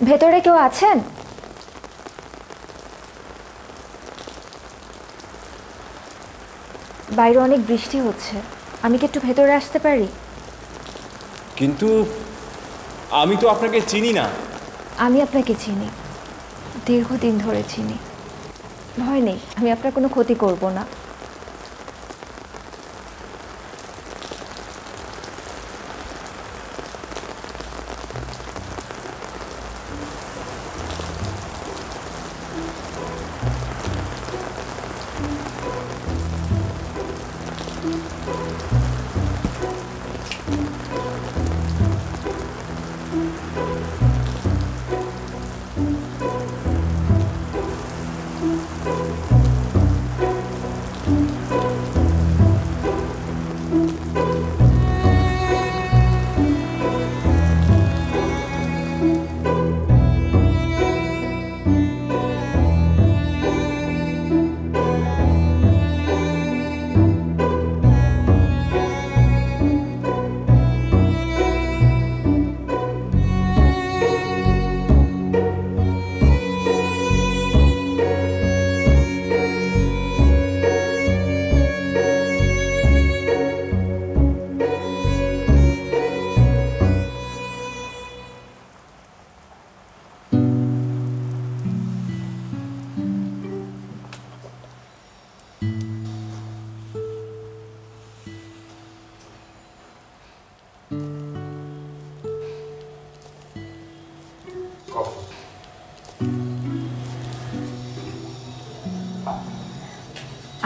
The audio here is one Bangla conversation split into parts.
ভেতরে কেউ আছেন? বাইরে অনেক বৃষ্টি হচ্ছে, আমি কি একটু ভেতরে আসতে পারি? কিন্তু আমি তো আপনাকে চিনি না। আমি আপনাকে চিনি, দীর্ঘদিন ধরে চিনি। ভয় নেই, আমি আপনার কোনো ক্ষতি করব না।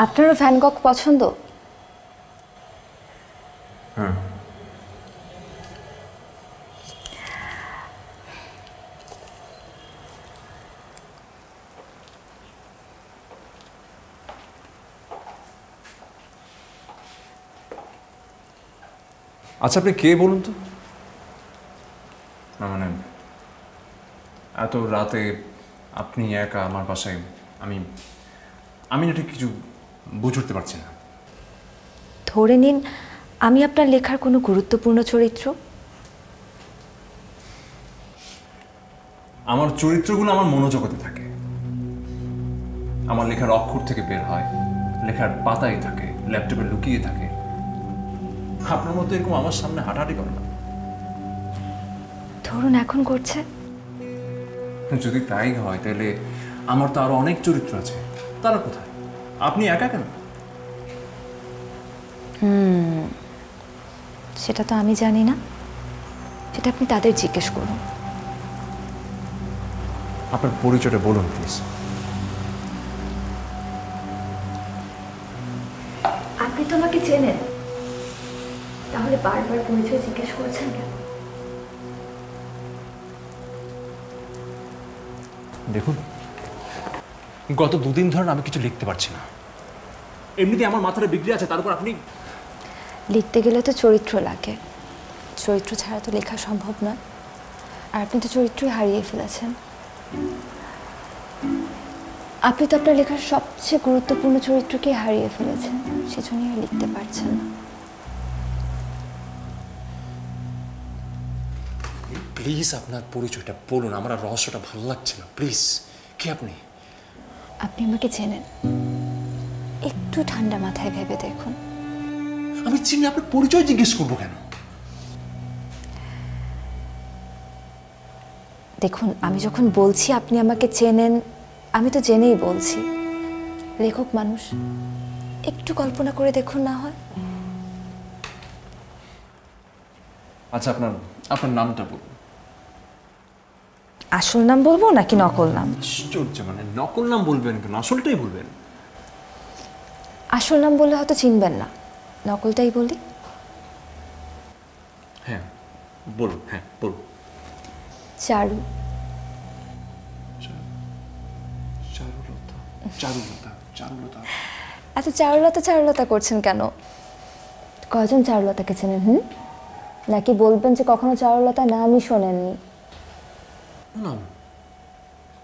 আপনারও ভ্যান গগ পছন্দ? হ্যাঁ। আচ্ছা, আপনি কে বলুন তো? না মানে এত রাতে আপনি একা আমার বাসায়, আমি না ঠিক কিছু বুঝে উঠতে পারছি না। ধরে নিন আমি আপনার লেখার কোনো গুরুত্বপূর্ণ চরিত্র। আমার চরিত্রগুলো আমার মনোজগতে থাকে, আমার লেখার অক্ষর থেকে বের হয়, লেখার পাতায় থাকে, ল্যাপটপে লুকিয়ে থাকে। আপনার মতো এরকম আমার সামনে হাঁটাহাঁটি করে না। ধরুন এখন করছে। যদি তাই হয় তাহলে আমার তো আরো অনেক চরিত্র আছে, তারা কোথায়? আপনি একা কেন? সেটা তো আমি জানি না, সেটা আপনি তাদের জিজ্ঞেস করুন। আপনার পরিচয়টা বলুন প্লিজ। আপনি তো আমাকে চেনেন, তাহলে বারবার পরিচয় জিজ্ঞেস করছেন কেন? দেখুন, গত দুদিন ধরে আমি কিছু লিখতে পারছি না। এমনিতে আমার মাথাটা বিগড়ে আছে, তার উপর আপনি। লিখতে গেলে তো চরিত্র লাগে, চরিত্র ছাড়া তো লেখা সম্ভব নয়। আর আপনি তো চরিত্রই হারিয়ে ফেলেছেন। আপনি তো আপনার লেখার সবচেয়ে গুরুত্বপূর্ণ চরিত্রকে হারিয়ে ফেলেছেন, সেজন্যই আর লিখতে পারছেন না। প্লিজ আপনার পরিচয়টা বলুন, আমার আর রহস্যটা ভালো লাগছে না। প্লিজ, কে আপনি? আপনি আমাকে চেনেন, একটু ঠান্ডা মাথায় ভেবে দেখুন। আমি চিনি, আপনার পরিচয় জিজ্ঞেস করবো কেন? দেখুন, আমি যখন বলছি আপনি আমাকে চেনেন, আমি তো জেনেই বলছি। লেখক মানুষ, একটু কল্পনা করে দেখুন না হয়। আচ্ছা, আপনার নামটা বলুন। আসল নাম বলবো নাকি নকল নাম? আশ্চর্য, মানে নকল নাম বলবেন কেন? আসলটাই বলবেন। আসল নাম বললে হয়তো চিনবেন না, নকলটাই বলি। হ্যাঁ বলুন, হ্যাঁ বলুন। চারু। চারুলতা, চারুলতা, চারুলতা। এত চারুলতা চারুলতা করছেন কেন? কয়জন চারুলতাকে চেনেন? নাকি বলবেন যে কখনো চারুলতা নামই শোনেননি? না,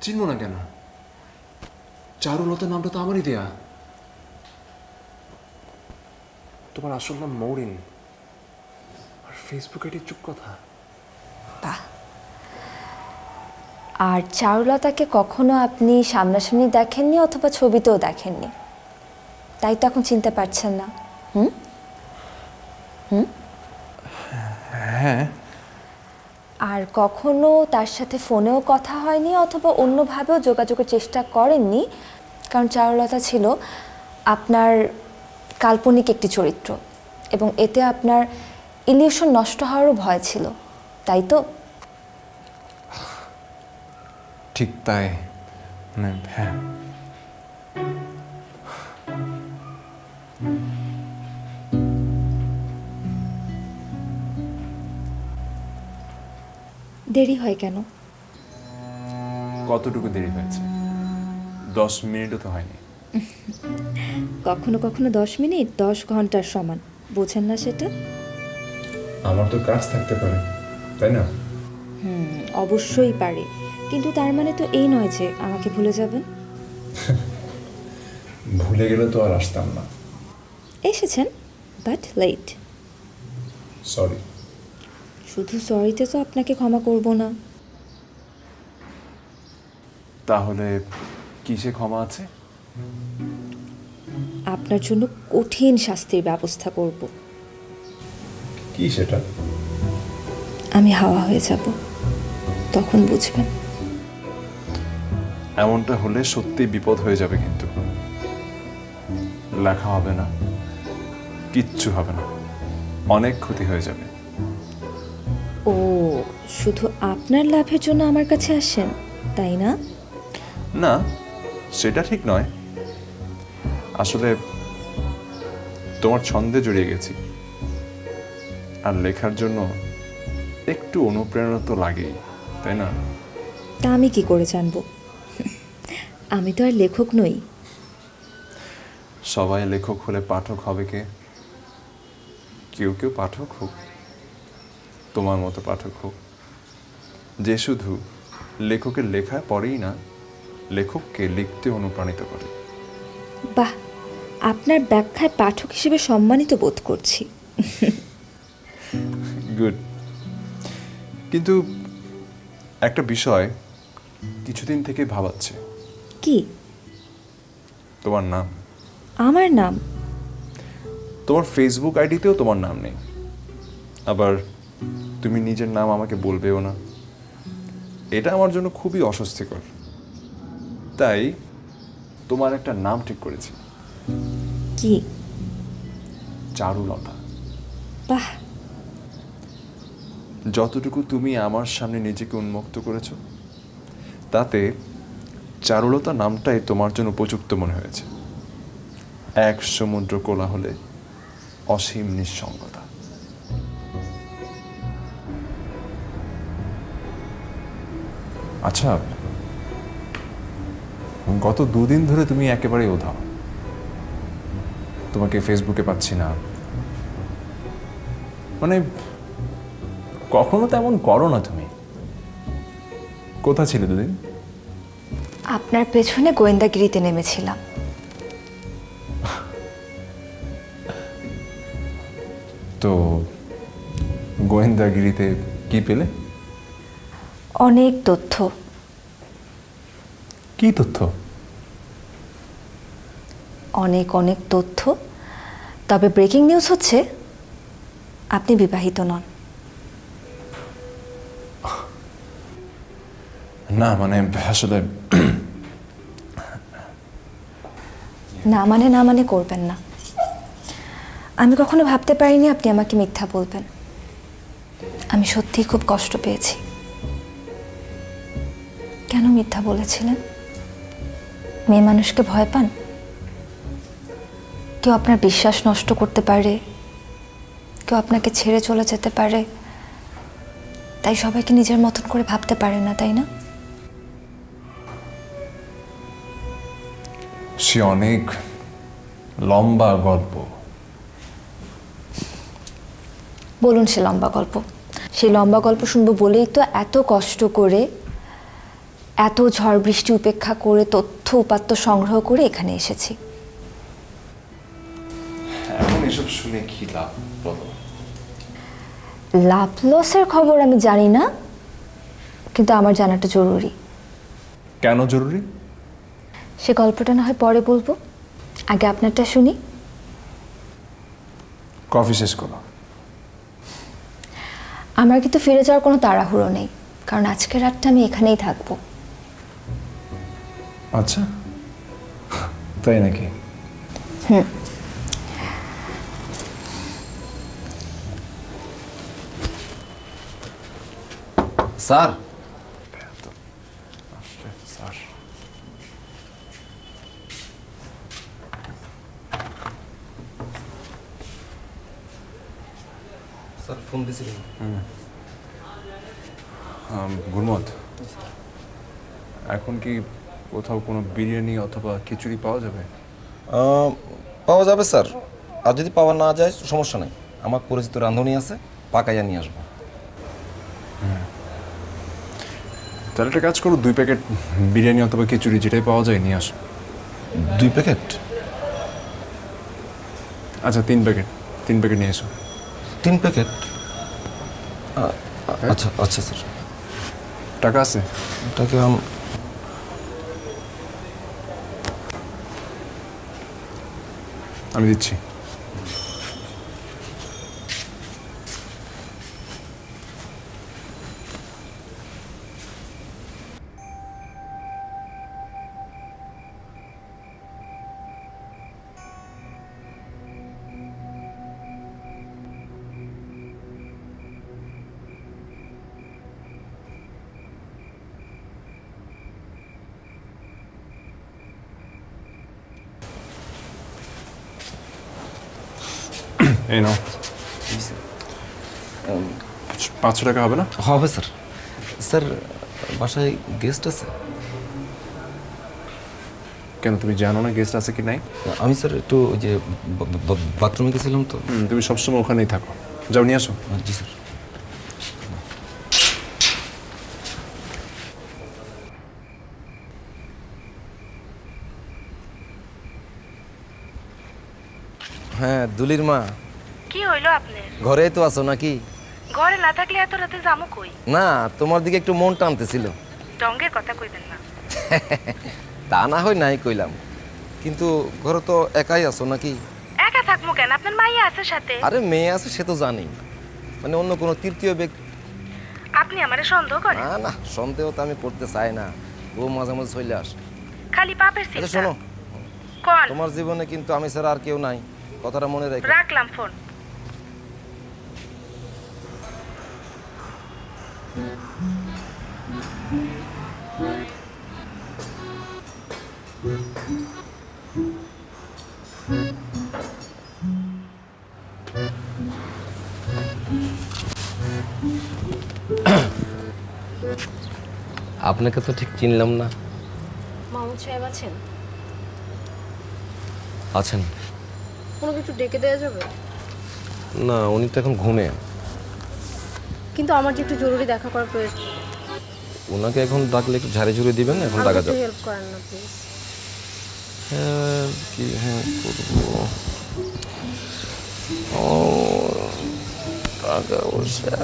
চিনবো না কেন? চারুলতা নামটা তো আমারই দেয়া। তোমার আসল নাম মৌরিন, আর ফেসবুক আইডি চুপ কথা। বাহ, আর চারুলতাকে কখনো আপনি সামনাসামনি দেখেননি অথবা ছবিতেও দেখেননি, তাই তো এখন চিনতে পারছেন না। হুম হুম হ্যাঁ। আর কখনো তার সাথে ফোনেও কথা হয়নি অথবা অন্যভাবেও যোগাযোগের চেষ্টা করেননি, কারণ চারুলতা ছিল আপনার কাল্পনিক একটি চরিত্র এবং এতে আপনার ইলিউশন নষ্ট হওয়ারও ভয় ছিল, তাই তো? ঠিক তাই, মানে হ্যাঁ। দেরি হয় কেন? কতটুকু দেরি হয়েছে? 10 মিনিটও তো হয়নি। কখনো কখনো 10 মিনিট 10 ঘন্টার সমান, বোঝেন না সেটা? আমার তো কাজ থাকতে পারে, তাই না? অবশ্যই পারে, কিন্তু তার মানে তো এই নয় যে আমাকে ভুলে যাবেন। ভুলে গেলে তো আর আসতাম না। এসেছেন, বাট লেট। সরি। শুধু সরিতে তো আপনাকে ক্ষমা করব না। তাহলে কিসে ক্ষমা আছে? আপনার জন্য কঠিন শাস্তির ব্যবস্থা করব। কি সেটা? আমি হাওয়া হয়ে যাব, তখন বুঝবেন। এমনটা হলে সত্যি বিপদ হয়ে যাবে, কিন্তু লেখা হবে না, কিচ্ছু হবে না, অনেক ক্ষতি হয়ে যাবে। ও, শুধু আপনার লাভের জন্য আমার কাছে আসেন, তাই না? না, সেটা ঠিক নয়। আসলে তোমার ছন্দে জড়িয়ে গেছি, আর লেখার জন্য একটু অনুপ্রেরণা তো লাগেই, তাই না? তা আমি কি করে জানবো? আমি তো আর লেখক নই। সবাই লেখক হলে পাঠক হবে কে? কেউ কেউ পাঠক হোক, তোমার মতো পাঠক হোক, যে শুধু লেখকের লেখায় পড়েই না, লেখককে লিখতে অনুপ্রাণিত করে। বাহ, আপনার ব্যাখ্যায় পাঠক হিসেবে সম্মানিত বোধ করছি। গুড। কিন্তু একটা বিষয় কিছুদিন থেকে ভাবাচ্ছে। কি? তোমার নাম। আমার নাম? তোমার ফেসবুক আইডিতেও তোমার নাম নেই, আবার তুমি নিজের নাম আমাকে বলবেও না। এটা আমার জন্য খুবই অস্বস্তিকর। তাই তোমার একটা নাম ঠিক করেছি। কি? চারুলতা। বাহ, যতটুকু তুমি আমার সামনে নিজেকে উন্মুক্ত করেছো, তাতে চারুলতা নামটাই তোমার জন্য উপযুক্ত মনে হয়েছে। এক সমুদ্র কোলাহলে অসীম নিঃসঙ্গতা। আচ্ছা, গত 2 দিন ধরে তুমি একেবারে উধাও। তোমাকে ফেসবুকে পাচ্ছি না, মানে কখনো তেমন করো না তুমি। কোথা ছিলে 2 দিন? আপনার পেছনে গোয়েন্দাগিরিতে নেমেছিলাম। তো গোয়েন্দাগিরিতে কি পেলে? অনেক তথ্য। কি তথ্য? অনেক অনেক তথ্য। তবে ব্রেকিং নিউজ হচ্ছে, আপনি বিবাহিত নন। না মানে আসলে না মানে করবেন না। আমি কখনো ভাবতে পারিনি আপনি আমাকে মিথ্যা বলবেন। আমি সত্যিই খুব কষ্ট পেয়েছি। কেন মিথ্যা বলেছিলেন? মেয়ে মানুষকে ভয় পান? কেউ আপনার বিশ্বাস নষ্ট করতে পারে, কেউ আপনাকে ছেড়ে চলে যেতে পারে, তাই সবাইকে নিজের মতন করে ভাবতে পারে না, তাই না? সে অনেক লম্বা গল্প। বলুন সে লম্বা গল্প। সেই লম্বা গল্প শুনবো বলেই তো এত কষ্ট করে, এত ঝড় বৃষ্টি উপেক্ষা করে তথ্য উপাত্ত সংগ্রহ করে এখানে এসেছি। এখন এসব শুনে কি লাভ বলো? লাভ লসের খবর আমি জানি না, কিন্তু আমার জানাটা জরুরি। কেন জরুরি? সে গল্পটা না হয় পরে বলবো, আগে আপনারটা শুনি। কফি শেষ করো। আমার কিন্তু ফিরে যাওয়ার কোনো তাড়াহুড়ো নেই, কারণ আজকের রাতটা আমি এখানেই থাকবো। আচ্ছা, তাই নাকি? স্যার, স্যার স্যার ফোন দিয়েছিলেন? গুরমত, এখন কি কোথাও কোনো বিরিয়ানি অথবা খিচুড়ি পাওয়া যাবে? পাওয়া যাবে স্যার, আর যদি পাওয়া না যায় সমস্যা নেই, আমার পরিচিত রাঁধুনি আছে, পাকাইয়া নিয়ে আসবো। তাহলে একটা কাজ করো, 2 প্যাকেট বিরিয়ানি অথবা খিচুড়ি যেটাই পাওয়া যায় নিয়ে আসো। 2 প্যাকেট? আচ্ছা 3 প্যাকেট, 3 প্যাকেট নিয়ে এসো। 3 প্যাকেট? আচ্ছা আচ্ছা স্যার। টাকা আছে? টাকা আমি দিচ্ছি। এই নাও। 500 টাকা হবে না? হবে স্যার। স্যার বাসায় গেস্ট আছে? কেন, তুমি জানো না গেস্ট আছে কি নাই? আমি স্যার একটু ওই যে বাথরুমে গেছিলাম তো। তুমি সবসময় ওখানেই থাকো, যাও নিয়ে আসো। জি স্যার। হ্যাঁ দুলির মা, কি হইলো আপনার? ঘরেই তো আছো নাকি? ঘরে না থাকলে এত রাতে যামু কই? না, তোমার দিকে একটু মন টানতেছিল। ডঙ্গের কথা কইবেন না। তা না হয় নাই কইলাম, কিন্তু ঘরে তো একাই আছো নাকি? একা থাকমু কেন, আপনার মাইয়া আছে সাথে। আরে মেয়ে আছে সে তো জানি, মানে অন্য কোনো তৃতীয় ব্যক্তি। আপনি আমারে সন্দেহ করেন? না না, সন্দেহ তো আমি করতে চাই না, ও মাঝে মাঝে চলে আসে। খালি পাপের আচ্ছা চিন্তা। শোনো, কোন? তোমার জীবনে কিন্তু আমি ছাড়া আর কেউ নাই, কথাটা মনে রেখো। রাখলাম ফোন। আপনাকে তো ঠিক চিনলাম না। মাহমুদ সাহেব আছেন? আছেন? ওনাকে একটু ডেকে দেওয়া যাবে? না, উনি তো এখন ঘুমে। কিন্তু আমার যে একটু জরুরি দেখা করার প্রয়োজন। ওনাকে এখন ডাকলে একটু ঝাড়ি ঝুড়ি দিবেন, এখন আমাকে ডাকা একটু যাবে। হেল্প করেন না প্লিজ। হ্যাঁ কি হ্যাঁ করবো। ও টাকা পয়সা।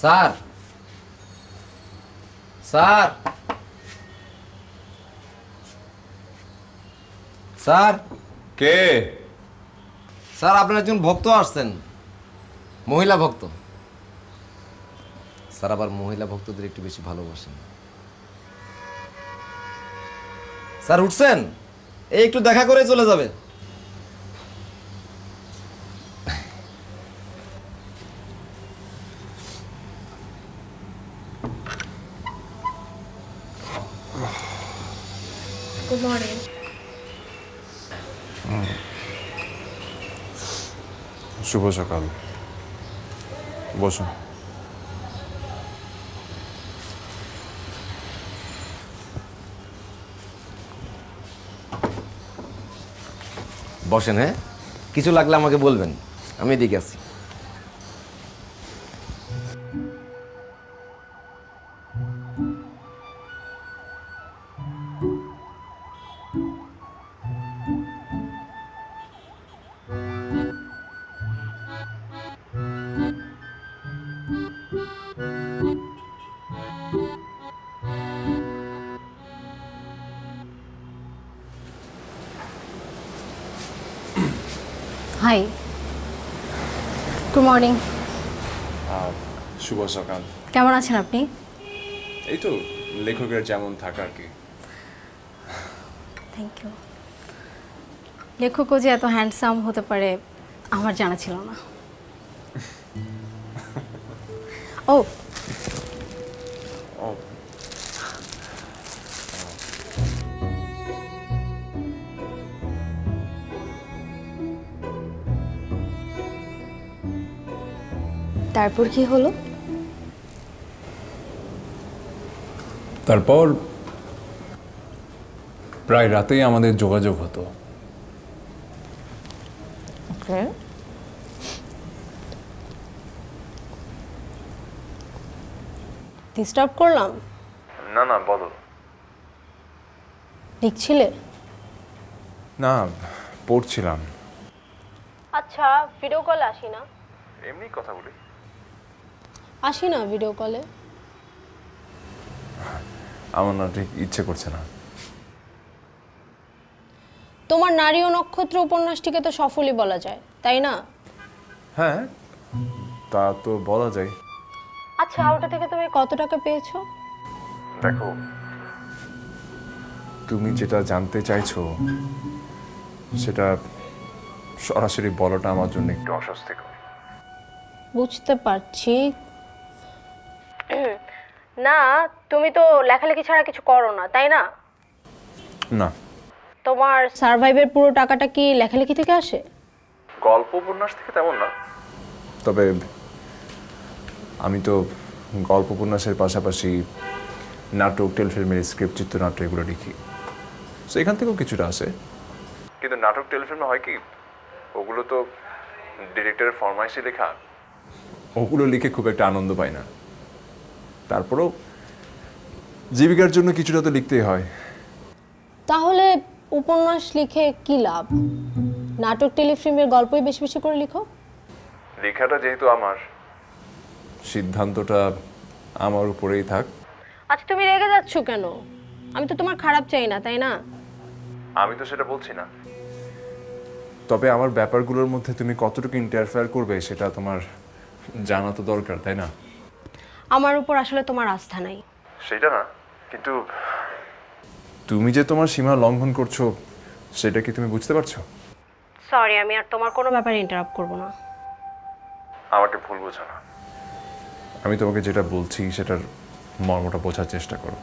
Sir, sir, sir. কে? স্যার আপনার একজন ভক্ত আসছেন, মহিলা ভক্ত। স্যার আবার মহিলা ভক্তদের একটু বেশি ভালোবাসেন। স্যার উঠছেন, এই একটু দেখা করে চলে যাবে। Good morning. শুভ সকাল, বসো। বসেন, হ্যাঁ, কিছু লাগলে আমাকে বলবেন, আমি এদিকে আছি। High, good morning. শুভ সকাল। কেমন আছেন আপনি? এই তো লেখকের যেমন থাকা আর কি। Thank you. লেখকও যে এত হ্যান্ডসাম হতে পারে আমার জানা ছিল না। ও ও, তারপর কি হলো? তারপর প্রায় রাতেই আমাদের যোগাযোগ হতো। ওকে। ডিস্টার্ব করলাম? না না, বলো। লিখছিলে? না, পড়ছিলাম। আচ্ছা, ভিডিও কলে আসি না? এমনি কথা বলি। আসি না ভিডিও কলে? আমার না ঠিক ইচ্ছে করছে না। তোমার নারী ও নক্ষত্র উপন্যাসটিকে তো সফলই বলা যায়, তাই না? হ্যাঁ, তা তো বলা যায়। আচ্ছা, ওটা থেকে তুমি কত টাকা পেয়েছো? দেখো, তুমি যেটা জানতে চাইছো সেটা সরাসরি বলাটা আমার জন্য একটু অস্বস্তিকর। বুঝতে পারছি। না, তুমি তো লেখালেখি ছাড়া কিছু করো না, তাই না? না, তোমার সারভাইভের পুরো টাকাটা কি লেখালেখি থেকে আসে? গল্প উপন্যাস থেকে তেমন না, তবে আমি তো গল্প উপন্যাসের পাশাপাশি নাটক, টেলিফিল্মের স্ক্রিপ্ট, চিত্রনাট্য এগুলো লিখি, তো এখান থেকেও কিছুটা আসে। কিন্তু নাটক, টেলিফিল্মে হয় কি, ওগুলো তো ডিরেক্টরের ফরমাইশে লেখা, ওগুলো লিখে খুব একটা আনন্দ পাই না। তারপরেও জীবিকার জন্য কিছুটা তো লিখতেই হয়। তাহলে উপন্যাস লিখে কি লাভ? নাটক, টেলিফিল্মের গল্পই বেশি বেশি করে লিখো। লেখাটা যেহেতু আমার, সিদ্ধান্তটা আমার উপরেই থাক। আচ্ছা, তুমি রেগে যাচ্ছ কেন? আমি তো তোমার খারাপ চাই না, তাই না? আমি তো সেটা বলছি না, তবে আমার ব্যাপারগুলোর মধ্যে তুমি কতটুকু ইন্টারফেয়ার করবে সেটা তোমার জানা তো দরকার, তাই না? আমার উপর আসলে তোমার আস্থা নাই। সেটা না, কিন্তু তুমি যে তোমার সীমা লঙ্ঘন করছো সেটা কি তুমি বুঝতে পারছো? সরি, আমি আর তোমার কোনো ব্যাপারে ইন্টারাপ্ট করব না। আমাকে ভুল বোঝো না, আমি তোমাকে যেটা বলছি সেটার মর্মটা বোঝার চেষ্টা করো।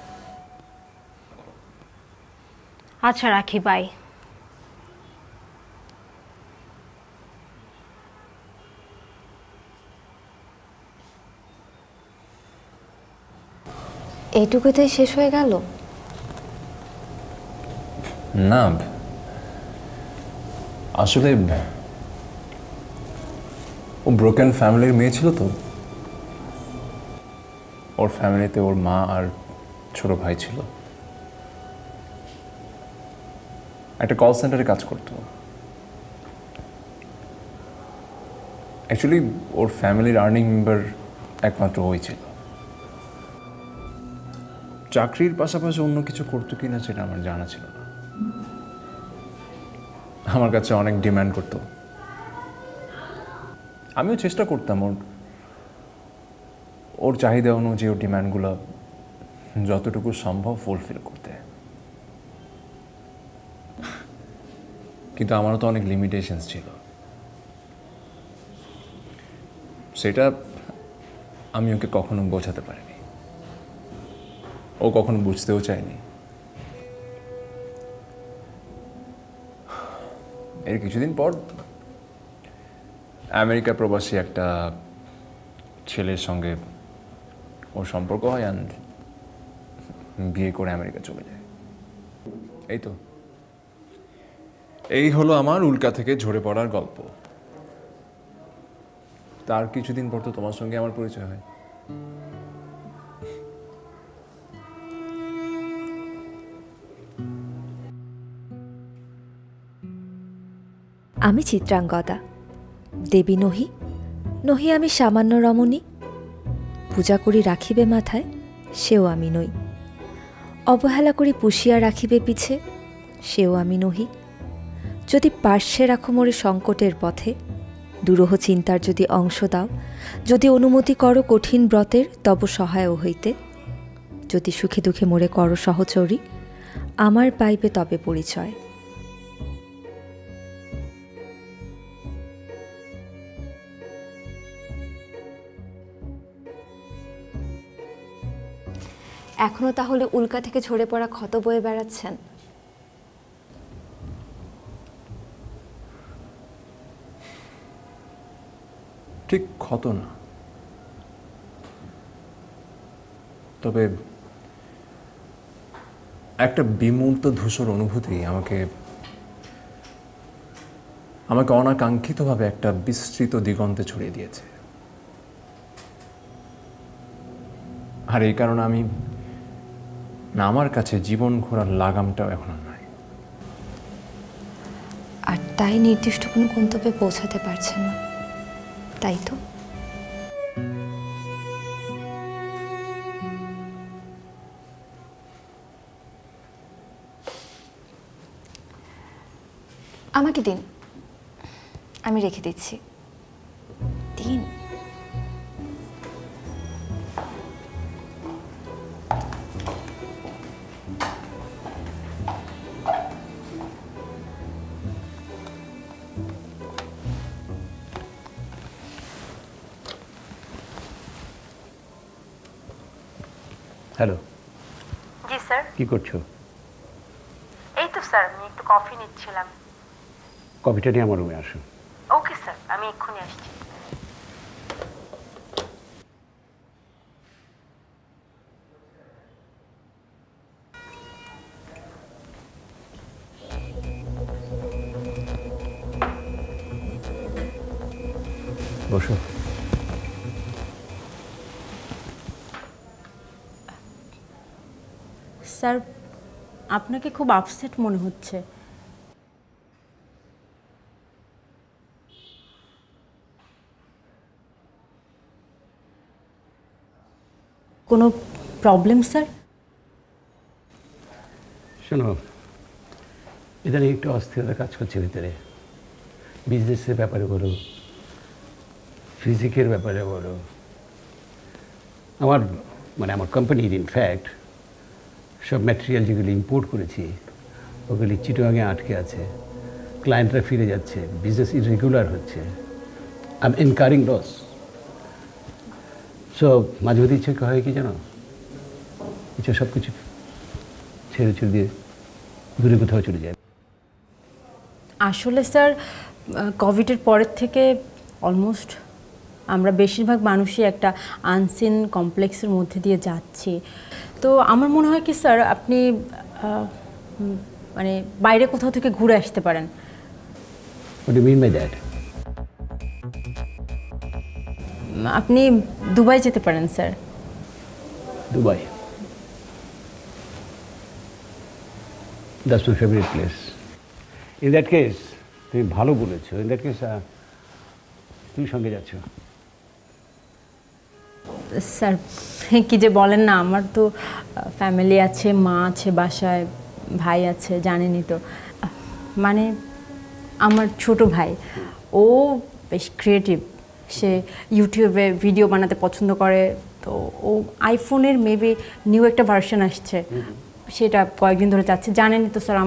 আচ্ছা, রাখি, বাই। এইটুকুতেই শেষ হয়ে গেল? না, আসলে ও ব্রোকেন ফ্যামিলির মেয়ে ছিল তো। ওর ফ্যামিলিতে ওর মা আর ছোট ভাই ছিল। একটা কল সেন্টারে কাজ করতো। অ্যাকচুয়ালি ওর ফ্যামিলির আর্নিং মেম্বার একমাত্র ওই ছিল। চাকরির পাশাপাশি অন্য কিছু করতো কিনা সেটা আমার জানা ছিল না। আমার কাছে অনেক ডিমান্ড করতো, আমিও চেষ্টা করতাম ওর চাহিদা অনুযায়ী ওর ডিমান্ডগুলো যতটুকু সম্ভব ফুলফিল করতে। কিন্তু আমারও তো অনেক লিমিটেশনস ছিল, সেটা আমি ওকে কখনো বোঝাতে পারিনি, ও কখনো বুঝতেও চায়নি। এর কিছুদিন পর আমেরিকা প্রবাসী একটা ছেলের সঙ্গে ওর সম্পর্ক হয় অ্যান্ড বিয়ে করে আমেরিকা চলে যায়। এই তো, এই হলো আমার উল্কা থেকে ঝরে পড়ার গল্প। তার কিছুদিন পর তো তোমার সঙ্গে আমার পরিচয় হয়। আমি চিত্রাঙ্গদা, দেবী নহি, নহি আমি সামান্য রমণী। পূজা করি রাখিবে মাথায়, সেও আমি নই। অবহেলা করি পুষিয়া রাখিবে পিছে, সেও আমি নহি। যদি পার্শ্বে রাখো মোরে সংকটের পথে, দুরূহ চিন্তার যদি অংশ দাও, যদি অনুমতি করো কঠিন ব্রতের তব সহায় হইতে, যদি সুখে দুঃখে মোরে করো সহচরী, আমার পাইবে তবে পরিচয়। এখনো তাহলে উল্কা থেকে ঝরে পড়া ক্ষত বয়ে বেড়াচ্ছেন? ঠিক ক্ষত না, তবে একটা বিমূর্ত ধূসর অনুভূতি আমাকে অনাকাঙ্ক্ষিতভাবে একটা বিস্তৃত দিগন্তে ছড়িয়ে দিয়েছে। আর এই কারণে আমি না, আমার কাছে জীবন ঘোরার লাগামটাও এখন আর নাই। আর তাই নির্দিষ্ট কোনো গন্তব্যে পৌঁছাতে পারছেন না, তাই তো? আমাকে দিন, আমি রেখে দিচ্ছি। দিন। হ্যালো। জি স্যার। কি করছো? এই তো স্যার, আমি একটু কফি নিচ্ছিলাম। কফিটা নিয়ে আমার রুমে আসো। ওকে স্যার, আমি এক্ষুনি আসছি। বসো। স্যার, আপনাকে খুব আপসেট মনে হচ্ছে। কোনো প্রবলেম স্যার? শোনো, ইদানিং একটু অস্থিরতা কাজ করছে ভিতরে। বিজনেসের ব্যাপারে বলো, ফিজিকের ব্যাপারে বলো। আমার কোম্পানির ইনফ্যাক্ট সব ম্যাটেরিয়াল যেগুলি ইম্পোর্ট করেছি ওগুলি চিটাগাঙে আটকে আছে। ক্লায়েন্টরা ফিরে যাচ্ছে, বিজনেস ইরেগুলার হচ্ছে। I am incurring loss. So মাঝে মাঝে ইচ্ছে হয় কি জানো, ইচ্ছে সব কিছু ছেড়ে দিয়ে দূরে কোথাও চলে যায়। আসলে স্যার, কোভিডের পরের থেকে অলমোস্ট আমরা বেশিরভাগ মানুষই একটা আনসিন কমপ্লেক্সের মধ্যে দিয়ে যাচ্ছি। তো আমার মনে হয় কি স্যার, আপনি মানে বাইরে কোথাও থেকে ঘুরে আসতে পারেন। What do you mean by that? আপনি দুবাই যেতে পারেন sir. Dubai? That's my favorite place. In that case, তুমি ভালো বলেছো। In that case, তুমি সঙ্গে যাচ্ছ? স্যার কি যে বলেন না, আমার তো ফ্যামিলি আছে, মা আছে বাসায়, ভাই আছে, জানেনই তো। মানে আমার ছোট ভাই, ও বেশ ক্রিয়েটিভ। সে ইউটিউবে ভিডিও বানাতে পছন্দ করে। তো ও আইফোনের মেবি নিউ একটা ভার্সন আসছে, সেটা কয়েকদিন ধরে যাচ্ছে। জানেনই তো স্যার,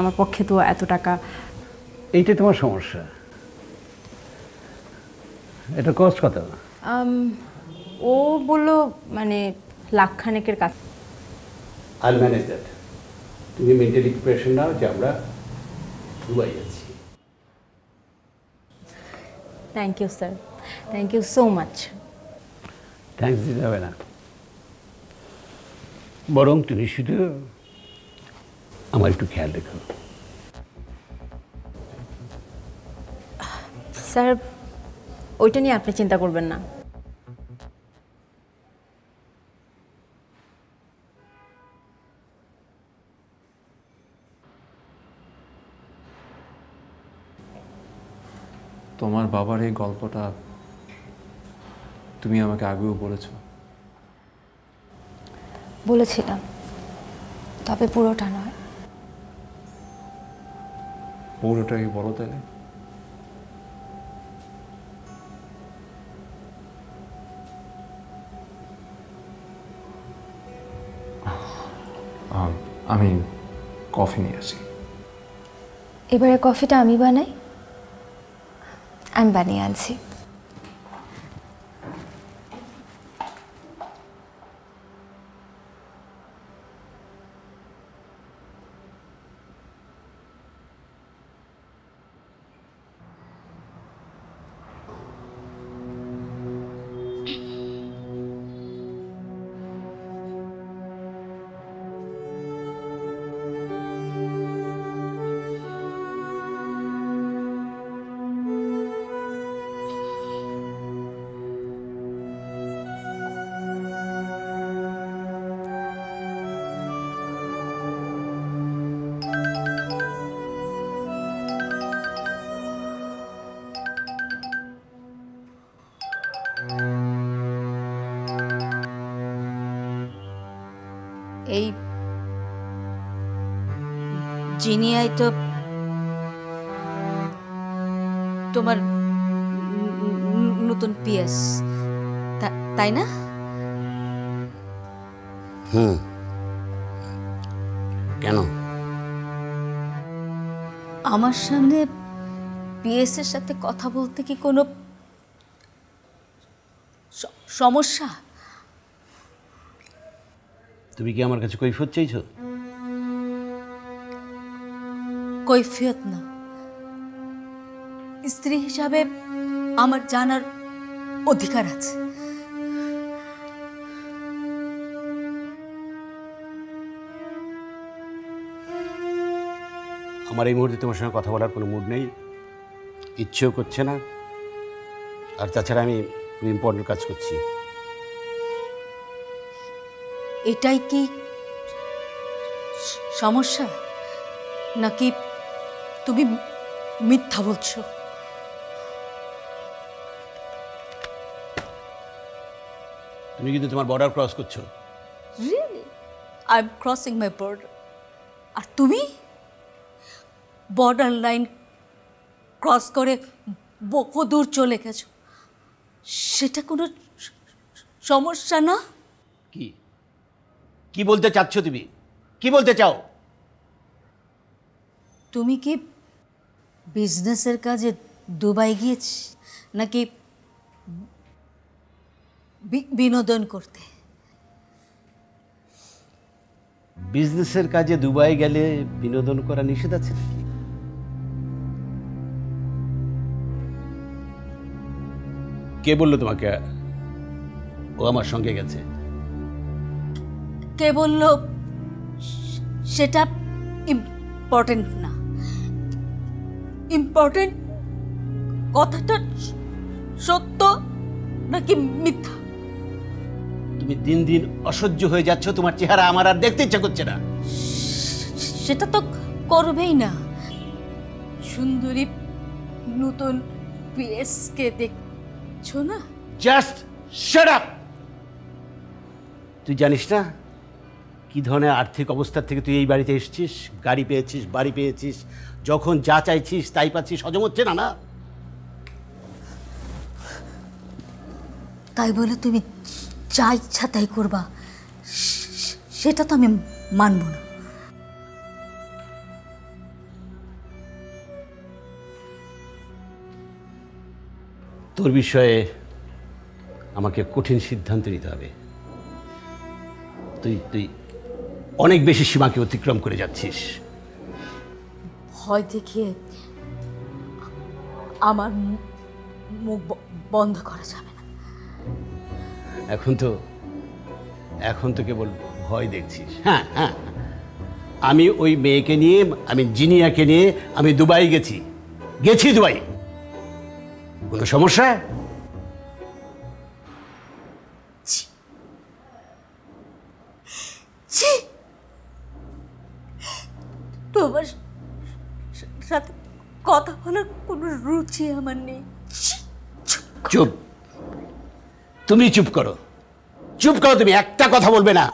আমার পক্ষে তো এত টাকা। এইটাই তোমার সমস্যা। এটা কস্ট কত? ও বললো মানে লাখখানেকের কাছে। I'll manage that. তুমি মেন্টালি প্রিপারেশন নাও যে আমরা দুবাই যাচ্ছি। Thank you sir, thank you so much. Thanks দিতে হবে না, বরং তুমি শুধু আমার একটু খেয়াল রেখো। স্যার ওইটা নিয়ে আপনি চিন্তা করবেন না। তোমার বাবার এই গল্পটা তুমি আমাকে আগেও বলেছো। বলেছিলাম, তবে পুরোটা নয়। পুরোটাই বলো তাহলে। আমি কফি নিয়ে আসি। এবারে কফিটা আমি বানাই? আমি বানিয়ে আনছি। এই জিনিয়াই তো তোমার নতুন পিএস, তাই না? কেন? আমার সামনে পিএস এর সাথে কথা বলতে কি কোনো সমস্যা? তুমি কি আমার কাছে কৈফিয়ত চাইছো? কৈফিয়ত না, স্ত্রী হিসাবে আমার জানার অধিকার আছে। আমার এই মুহূর্তে তোমার সঙ্গে কথা বলার কোনো মুড নেই, ইচ্ছেও করছে না। আর তাছাড়া আমি খুব ইম্পর্টেন্ট কাজ করছি। এটাই কি সমস্যা, নাকি তুমি মিথ্যা বলছো? তুমি কিন্তু তোমার বর্ডার ক্রস করছো। Really? I am crossing my border, আর তুমি বর্ডার লাইন ক্রস করে বহু দূর চলে গেছো, সেটা কোনো সমস্যা না? কি কি বলতে চাচ্ছ তুমি? কি বলতে চাও? তুমি কি বিজনেসের কাজে দুবাই গিয়েছ, নাকি বিনোদন করতে? বিজনেসের কাজে দুবাই গেলে বিনোদন করা নিষেধ আছে নাকি? কে বললো তোমাকে ও আমার সঙ্গে গেছে? কে বলল সেটা ইম্পর্টেন্ট না। ইম্পর্টেন্ট কথাটা সত্য নাকি মিথ্যা। তুমি দিন দিন অসহ্য হয়ে যাচ্ছ, তোমার চেহারা আমার আর দেখতে ইচ্ছা করছে না। সেটা তো করবেই না। সুন্দরী নতুন পিএসকে দেখছো না? Just shut up. তুই জানিস না কি ধরনের আর্থিক অবস্থার থেকে তুই এই বাড়িতে এসেছিস? গাড়ি পেয়েছিস, বাড়ি পেয়েছিস, যখন যা চাইছিস তাই পাচ্ছিস। হজম হচ্ছে না? না তাই বলে তুমি যা ইচ্ছা তাই করবা, সেটা তো আমি মানব না। তোর বিষয়ে আমাকে কঠিন সিদ্ধান্ত নিতে হবে। তুই তুই অনেক বেশি সীমাকে অতিক্রম করে যাচ্ছিস। ভয় দেখিয়ে আমার মুখ বন্ধ করা যাবে না। এখন তো কেবল ভয় দেখছিস। হ্যাঁ হ্যাঁ, আমি ওই মেয়েকে নিয়ে, আমি জিনিয়াকে নিয়ে আমি দুবাই গেছি দুবাই। কোনো সমস্যা? তোমার সাথে কথা বলার কোনো রুচি আমার নেই। চুপ, তুমি চুপ করো, তুমি একটা কথা বলবে না।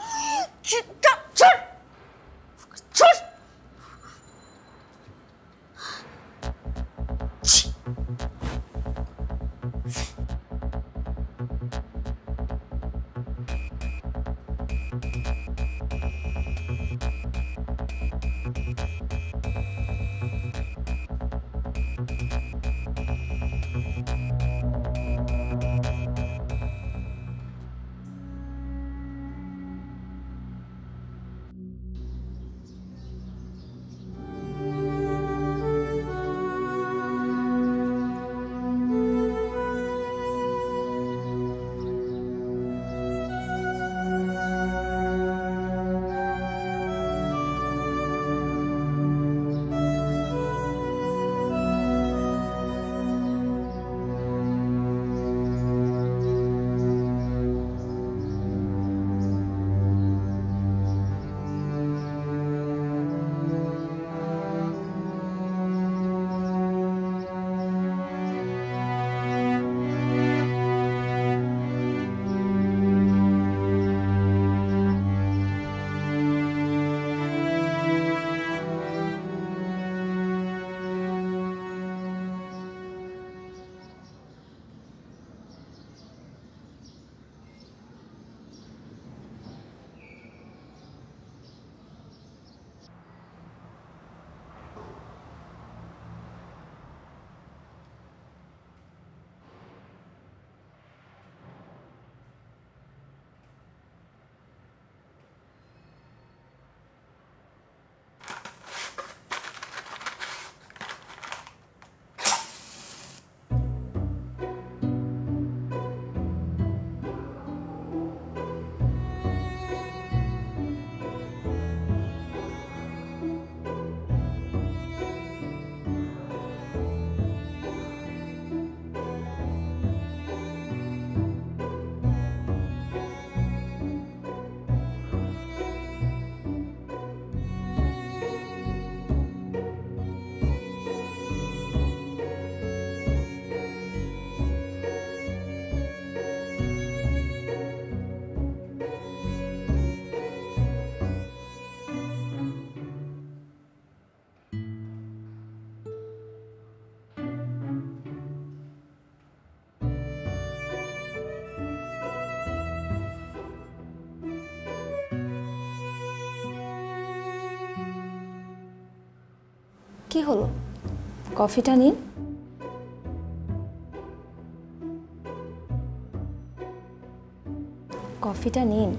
কি হলো, কফিটা নিন। কফিটা নিন।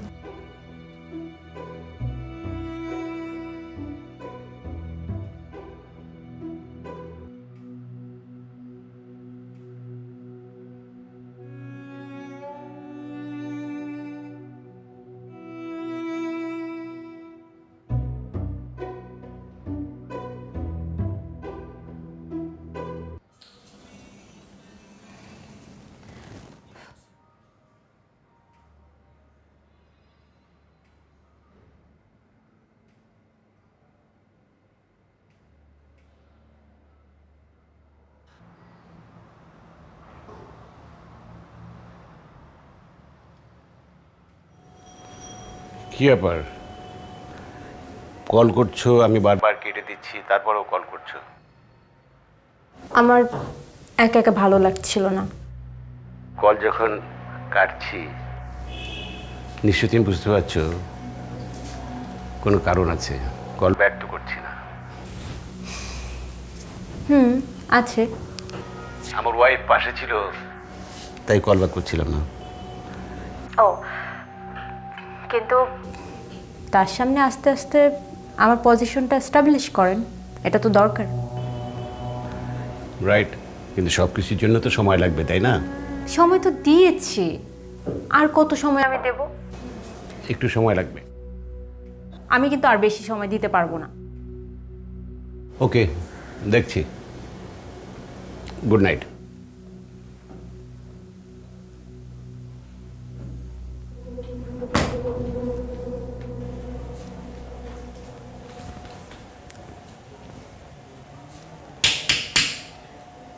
কি ব্যাপার, কল করছো, আমি বারবার কেটে দিচ্ছি, তারপরেও কল করছো? আমার একা একা ভালো লাগছিল না। কল যখন কাটছি নিশ্চয়ই তুমি বুঝতে পারছো কোনো কারণ আছে, কল ব্যাক তো করছি না। আছে, আমার ওয়াইফ পাশে ছিল তাই কল ব্যাক করছিলাম না। ও কিন্তু তার সামনে আস্তে আস্তে আমার পজিশনটা এস্টাবলিশ করেন, এটা তো দরকার। রাইট, কিন্তু সব কিছুর জন্য তো সময় লাগবে, তাই না? সময় তো দিয়েছি, আর কত সময় আমি দেব? একটু সময় লাগবে। আমি কিন্তু আর বেশি সময় দিতে পারবো না। ওকে, দেখছি। Good night.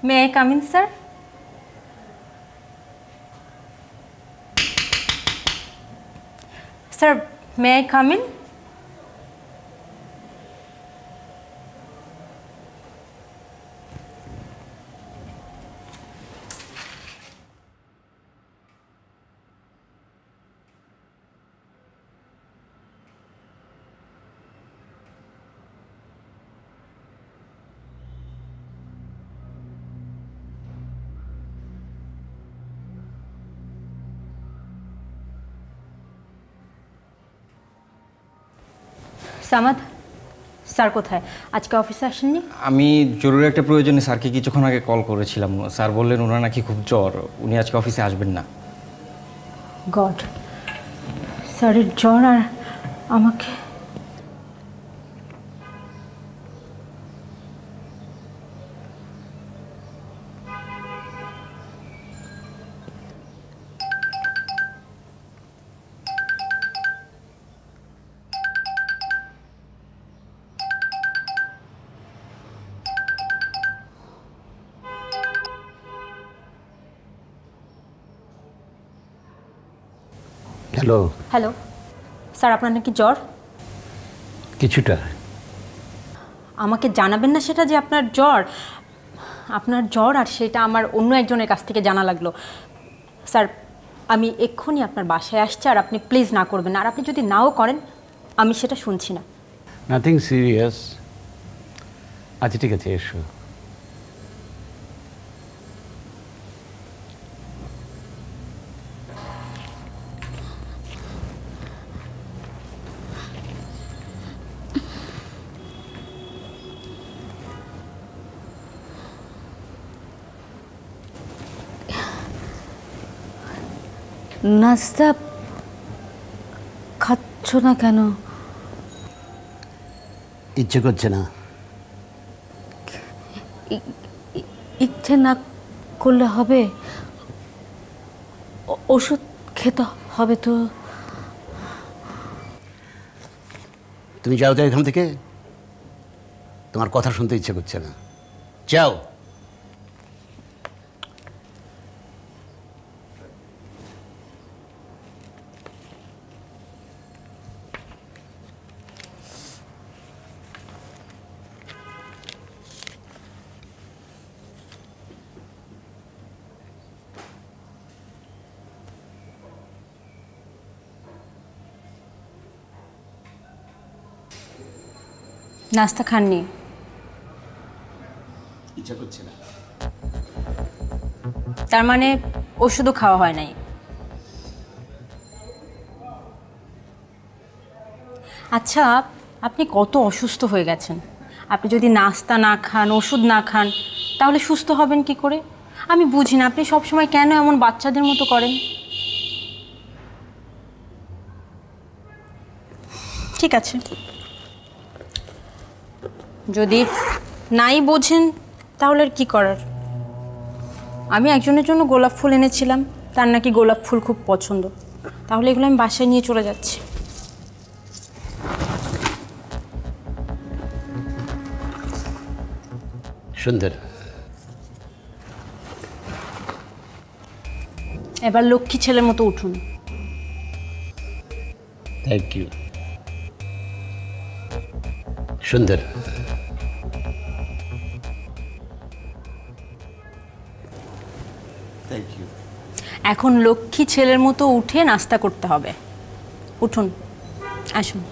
May I come in, sir? Sir, may I come in? Samad, sir কোথায়? আজকে অফিসে আসেননি? আমি জরুরি একটা প্রয়োজনে স্যারকে কিছুক্ষণ আগে কল করেছিলাম। স্যার বললেন ওনার নাকি খুব জ্বর, উনি আজকে অফিসে আসবেন না। গড, স্যারের জ্বর আর আমাকে। হ্যালো। হ্যালো স্যার, আপনার নাকি জ্বর? কিছুটা। আমাকে জানাবেন না সেটা যে আপনার জ্বর? আপনার জ্বর আর সেটা আমার অন্য একজনের কাছ থেকে জানা লাগলো। স্যার, আমি এক্ষুনি আপনার বাসায় আসছি, আর আপনি প্লিজ না করবেন না। আর আপনি যদি নাও করেন, আমি সেটা শুনছি না। Nothing serious. আচ্ছা ঠিক আছে, এসো। নাস্তা খাচ্ছ না কেন? ইচ্ছে করছে না। ইচ্ছে না করলে হবে? ওষুধ খেতে হবে তো। তুমি যাও তো এখান থেকে, তোমার কথা শুনতে ইচ্ছে করছে না। যাও। নাস্তা খাননি? ইচ্ছা করছে না। তার মানে ওষুধও খাওয়া হয় নাই? আচ্ছা, আপনি কত অসুস্থ হয়ে গেছেন। আপনি যদি নাস্তা না খান, ওষুধ না খান, তাহলে সুস্থ হবেন কি করে? আমি বুঝি না আপনি সবসময় কেন এমন বাচ্চাদের মতো করেন। ঠিক আছে, যদি নাই বোঝেন তাহলে আর কি করার। আমি একজনের জন্য গোলাপ ফুল এনেছিলাম, তার নাকি গোলাপ ফুল খুব পছন্দ। তাহলে এগুলো আমি বাসায় নিয়ে চলে যাচ্ছি। সুন্দর। এবার লক্ষ্মী ছেলের মতো উঠুন। Thank you. সুন্দর। Thank you. এখন লক্ষ্মী ছেলের মতো উঠে নাস্তা করতে হবে। উঠুন, আসুন।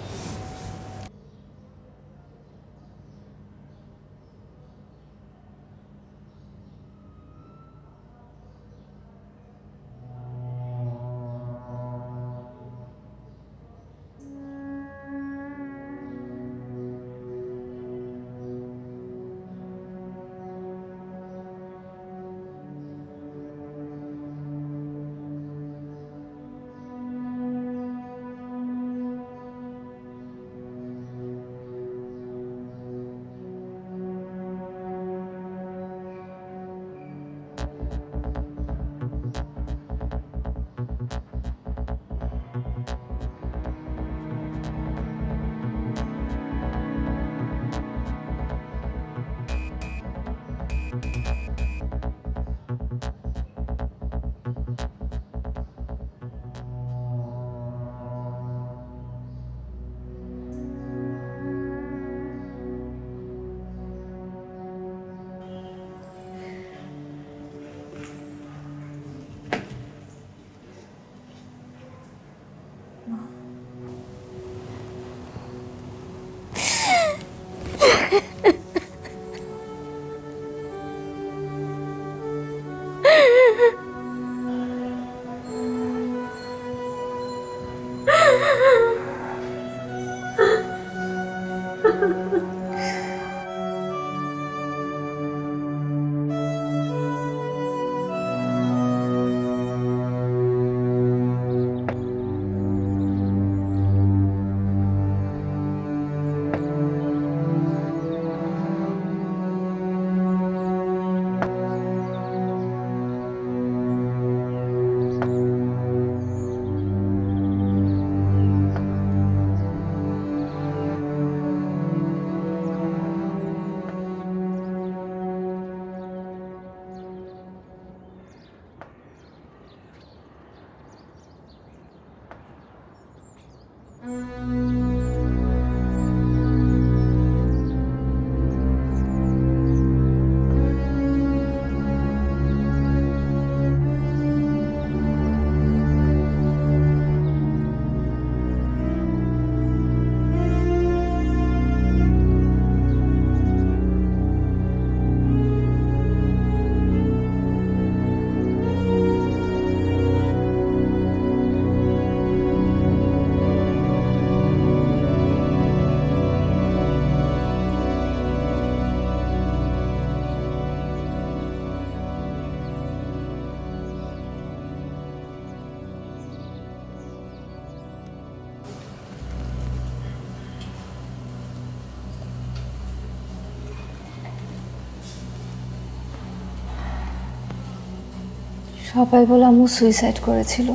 সবাই বলে আম্মু সুইসাইড করেছিল,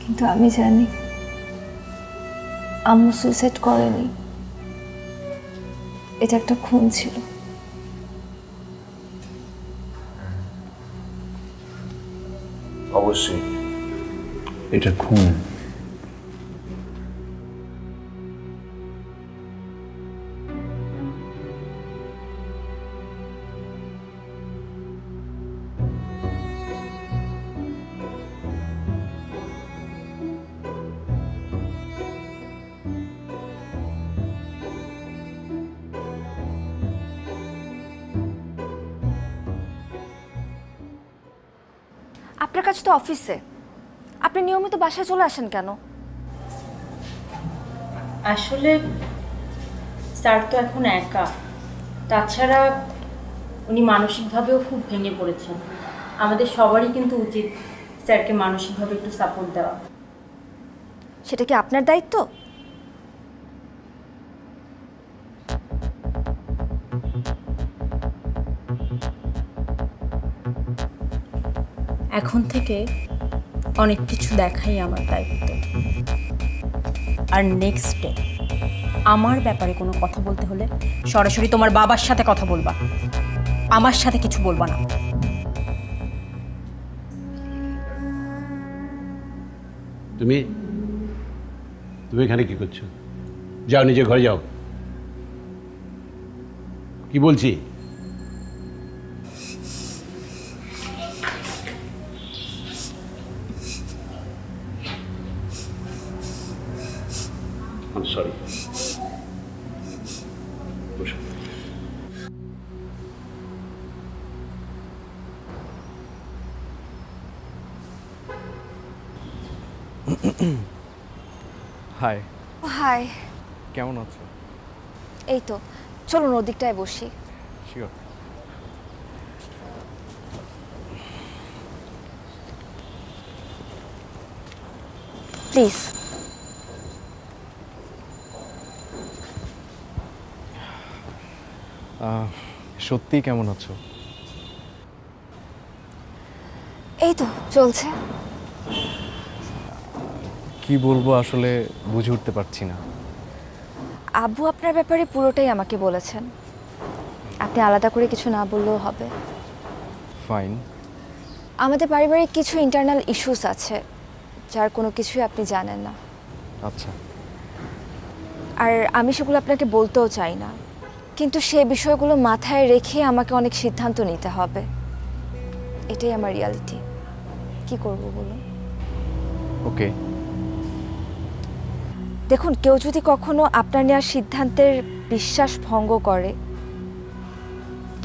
কিন্তু আমি জানি আম্মু সুইসাইড করেনি, এটা একটা খুন ছিল। অবশ্যই এটা খুন। আপনার কাছে তো অফিসে, আপনি নিয়মিত বাসায় চলে আসেন কেন? আসলে স্যার তো এখন একা, তাছাড়া উনি মানসিকভাবেও খুব ভেঙে পড়েছেন। আমাদের সবারই কিন্তু উচিত স্যারকে মানসিকভাবে একটু সাপোর্ট দেওয়া। সেটা কি আপনার দায়িত্ব? এখন থেকে অনেক কিছু দেখাই আমার দায়িত্ব। আর নেক্সট ডে আমার ব্যাপারে কোনো কথা বলতে হলে সরাসরি তোমার বাবার সাথে কথা বলবা, আমার সাথে কিছু বলবা না। তুমি তুমি এখানে কি করছো? যাও নিজে ঘরে যাও। কি বলছি? সরি। Hi, hi. কেমন আছো? এই তো, চলুন ওদিকটায় বসি। শিওর। প্লিজ। সত্যি কেমন আছো? এই তো চলছে। কি বলবো আসলে বুঝে উঠতে পারছি না। আব্বু আপনার ব্যাপারে পুরোটাই আমাকে বলেছেন, আপনি আলাদা করে কিছু না বললেও হবে। ফাইন। আমাদের পারিবারিক কিছু ইন্টারনাল ইস্যুস আছে, যার কোনো কিছুই আপনি জানেন না। আচ্ছা। আর আমি সেগুলো আপনাকে বলতেও চাই না, কিন্তু সেই বিষয়গুলো মাথায় রেখে আমাকে অনেক সিদ্ধান্ত নিতে হবে। এটাই আমার রিয়ালিটি। কি করব বলুন? ওকে। দেখুন, কেউ যদি কখনো আপনার নেওয়ার সিদ্ধান্তের বিশ্বাস ভঙ্গ করে,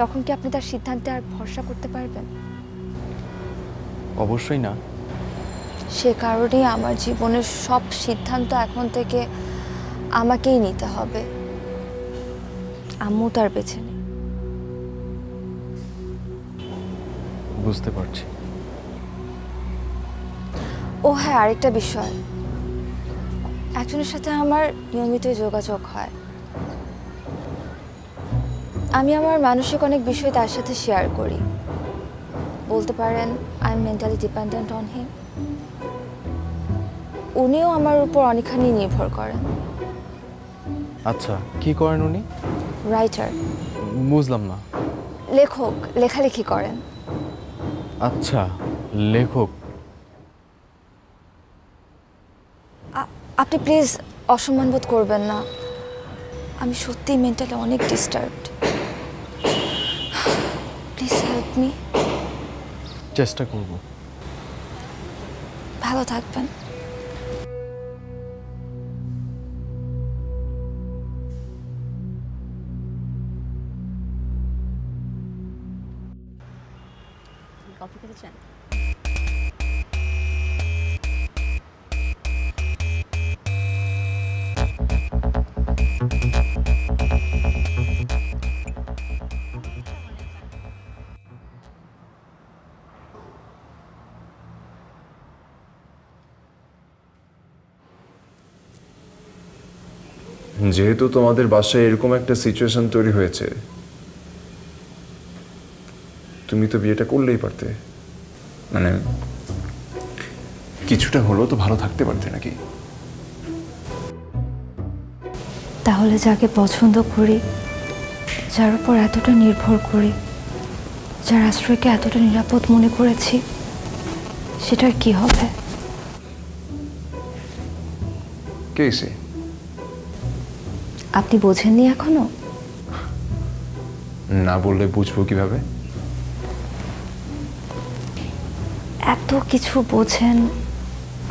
তখন কি আপনি তার সিদ্ধান্তে আর ভরসা করতে পারবেন? অবশ্যই না। সে কারণেই আমার জীবনের সব সিদ্ধান্ত এখন থেকে আমাকেই নিতে হবে। আম্মু তার বেছে নেই। বুঝতে পারছি। ও হ্যাঁ, আরেকটা বিষয়, একজনের সাথে আমার নিয়মিত যোগাযোগ হয়। আমি আমার মানসিক অনেক বিষয় তার সাথে শেয়ার করি। বলতে পারেন I am mentally dependent on him. উনিও আমার উপর অনেকখানি নির্ভর করেন। আচ্ছা, কি করেন উনি? রাইটার। বুঝলাম না। লেখক, লেখালেখি করেন। আচ্ছা, লেখক। আপনি প্লিজ অসম্মান বোধ করবেন না, আমি সত্যিই মেন্টালি অনেক ডিস্টার্বড। Please help me. চেষ্টা করব। ভালো থাকবেন। কফি খেতে চান? যেহেতু তোমাদের বাসায় এরকম একটা সিচুয়েশন তৈরি হয়েছে, তুমি তো বিয়েটা করলেই পারতে, মানে কিছুটা হলেও তো ভালো থাকতে পারতে নাকি? তাহলে যাকে পছন্দ করি, যার উপর এতটা নির্ভর করি, যার আশ্রয়কে এতটা নিরাপদ মনে করেছি, সেটার কি হবে? কে সে? আপনি বোঝেননি এখনো? না বললে বুঝবো কিভাবে? এত কিছু বোঝেন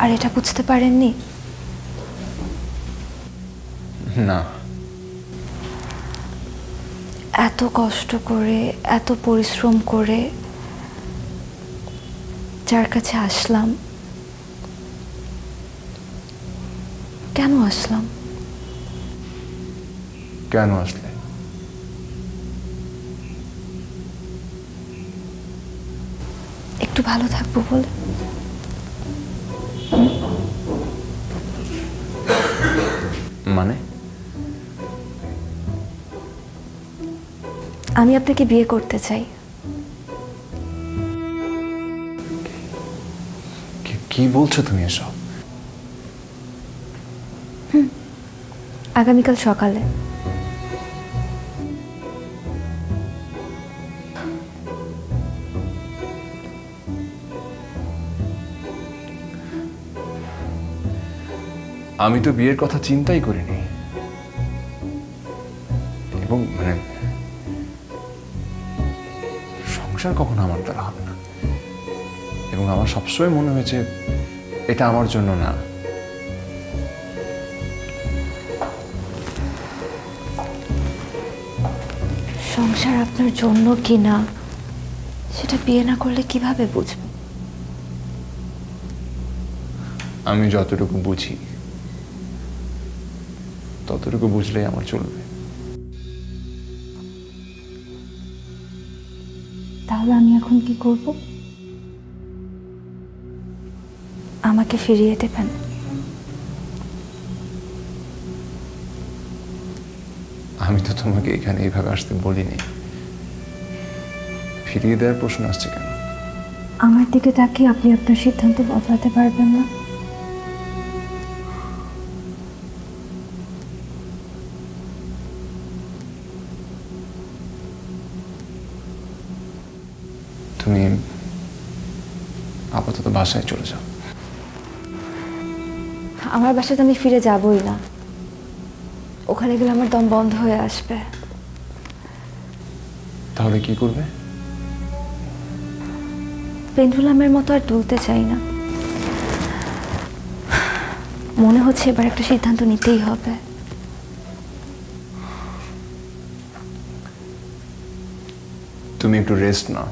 আর এটা বুঝতে পারেননি? না। এত কষ্ট করে, এত পরিশ্রম করে যার কাছে আসলাম, কেন আসলাম? কেন আসলে? একটু ভালো থাকবো বলে। মানে? আমি আপনাকে বিয়ে করতে চাই। কি বলছো তুমি এসব? আগামীকাল সকালে। আমি তো বিয়ের কথা চিন্তাই করিনি, এবং মানে সংসার কখনো আমার দ্বারা হবে না, এবং আমার সবসময় মনে হয়েছে এটা আমার জন্য না। সংসার আপনার জন্য কি না সেটা বিয়ে না করলে কিভাবে বুঝবো? আমি যতটুকু বুঝি ততটুকু বুঝলেই আমার চলবে। তাহলে আমি এখন কি করব? আমাকে ফিরিয়ে দেবেন? আমি তো তোমাকে এখানে এইভাবে আসতে বলিনি। ফিরিয়ে দেওয়ার প্রশ্ন আসছে কেন? আমার দিকে তাকিয়ে আপনি আপনার সিদ্ধান্ত বদলাতে পারবেন না? তুমি আপাতত বাসায় চলে যাও। আমার বাসাতে আমি ফিরে যাবই না। ওখানে গেলে আমার দম বন্ধ হয়ে আসবে। তাহলে কি করবে? পেন্ডুলামের মতো আর দুলতে চাই না। মনে হচ্ছে এবার একটা সিদ্ধান্ত নিতেই হবে। তুমি একটু রেস্ট নাও।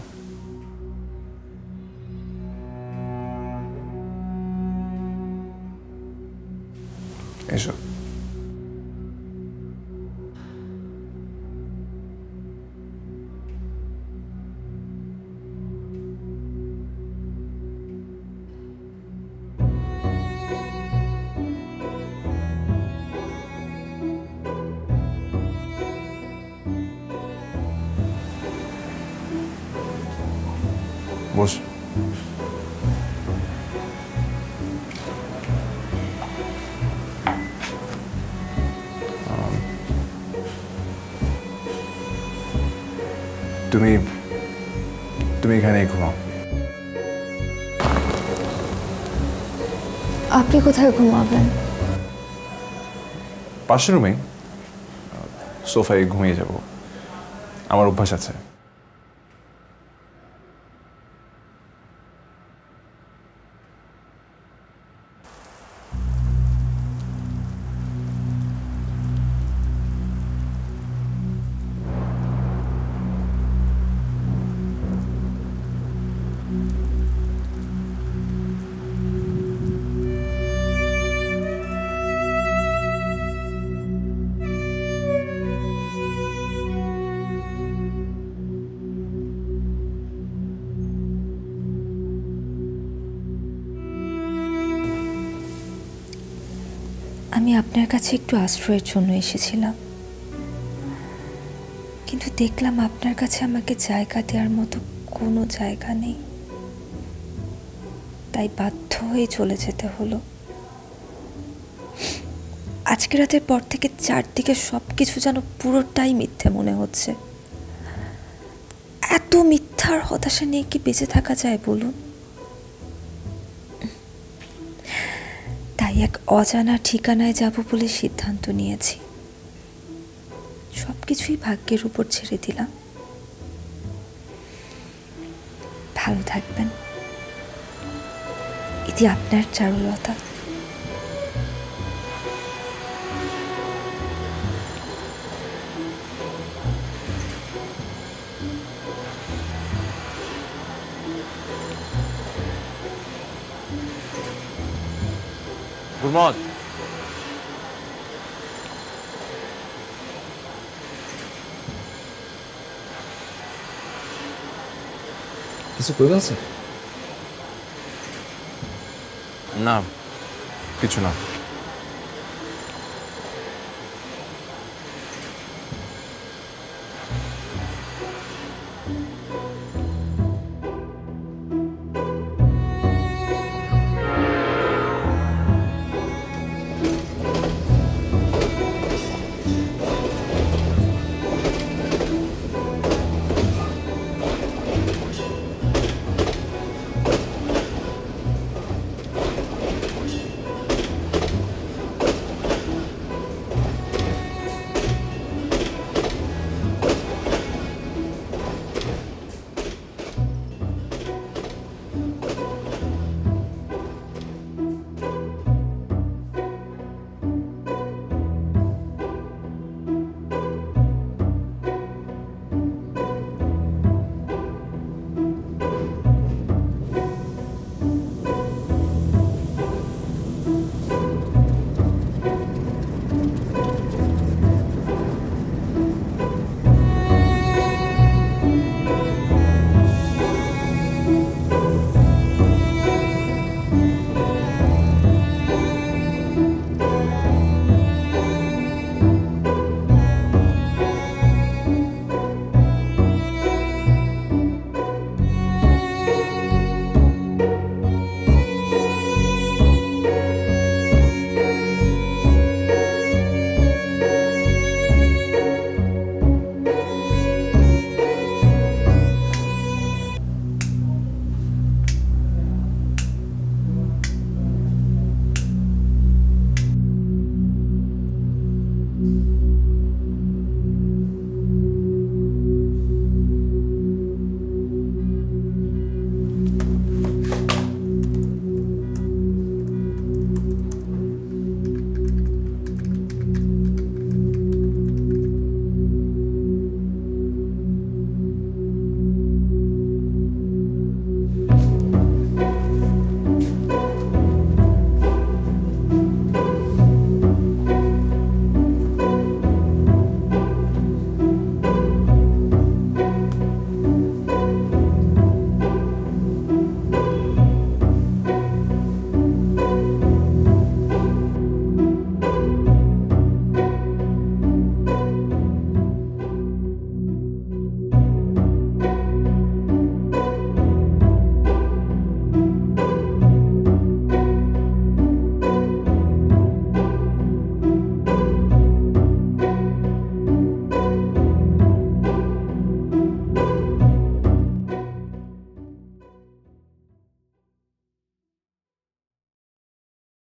এসো। বস। তুমি তুমি এখানে ঘুমাও। আপনি কোথায় ঘুমাবেন? পাশের রুমে সোফায় ঘুমিয়ে যাব, আমার অভ্যাস আছে। আমি আপনার কাছে একটু আশ্রয়ের জন্য এসেছিলাম, কিন্তু দেখলাম আপনার কাছে আমাকে জায়গা দেওয়ার মতো কোনো জায়গা নেই, তাই বাধ্য হয়ে চলে যেতে হলো। আজকে রাতের পর থেকে চারদিকে সবকিছু যেন পুরোটাই মিথ্যে মনে হচ্ছে। এত মিথ্যার হতাশা নিয়ে কি বেঁচে থাকা যায় বলুন? তাই এক অজানা ঠিকানায় যাব বলে সিদ্ধান্ত নিয়েছি। সবকিছুই ভাগ্যের উপর ছেড়ে দিলাম। ভালো থাকবেন। এটি আপনার চারুলতা। গুরমত, কিছু করবেন স্যার? না কিছু না।